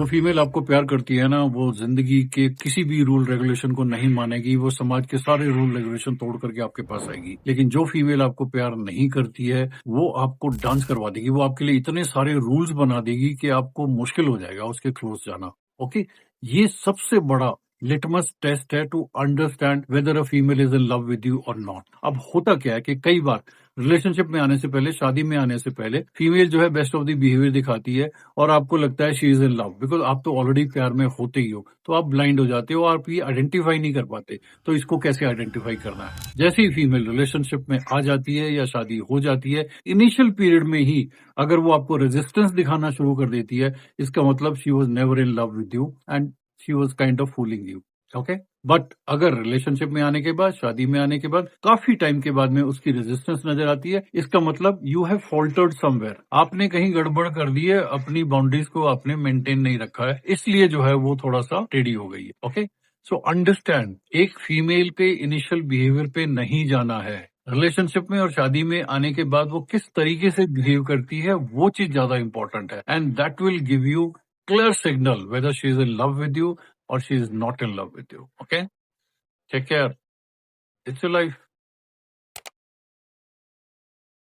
जो फीमेल आपको प्यार करती है ना, वो जिंदगी के किसी भी रूल रेगुलेशन को नहीं मानेगी, वो समाज के सारे रूल रेगुलेशन तोड़ करके आपके पास आएगी। लेकिन जो फीमेल आपको प्यार नहीं करती है, वो आपको डांस करवा देगी, वो आपके लिए इतने सारे रूल्स बना देगी कि आपको मुश्किल हो जाएगा उसके क्लोज जाना। ओके, ये सबसे बड़ा लिटमस टेस्ट है to understand whether a female is in love with you और नॉट। अब होता क्या है कि कई बार रिलेशनशिप में आने से पहले, शादी में आने से पहले, फीमेल जो है बेस्ट ऑफ द बिहेवियर दिखाती है और आपको लगता है she is in love, because आप तो ऑलरेडी प्यार में होते ही हो, तो आप ब्लाइंड हो जाते हो, आप ये आइडेंटिफाई नहीं कर पाते। तो इसको कैसे आइडेंटिफाई करना है? जैसे ही फीमेल रिलेशनशिप में आ जाती है या शादी हो जाती है, इनिशियल पीरियड में ही अगर वो आपको रेजिस्टेंस दिखाना शुरू कर देती है, इसका मतलब she was never in love with you and she was kind of fooling you. Okay, but अगर रिलेशनशिप में आने के बाद, शादी में आने के बाद, काफी टाइम के बाद में उसकी रेजिस्टेंस नजर आती है, इसका मतलब यू हैव फॉल्टर्ड समवेयर, आपने कहीं गड़बड़ कर दी है, अपनी बाउंड्रीज को आपने मेंटेन नहीं रखा है, इसलिए जो है वो थोड़ा सा टेढ़ी हो गई है। ओके, सो अंडरस्टैंड, एक फीमेल के इनिशियल बिहेवियर पे नहीं जाना है। रिलेशनशिप में और शादी में आने के बाद वो किस तरीके से बिहेव करती है, वो चीज ज्यादा इंपॉर्टेंट है, and that will give you clear signal whether she is in love with you or she is not in love with you. Okay? Take care. It's your life.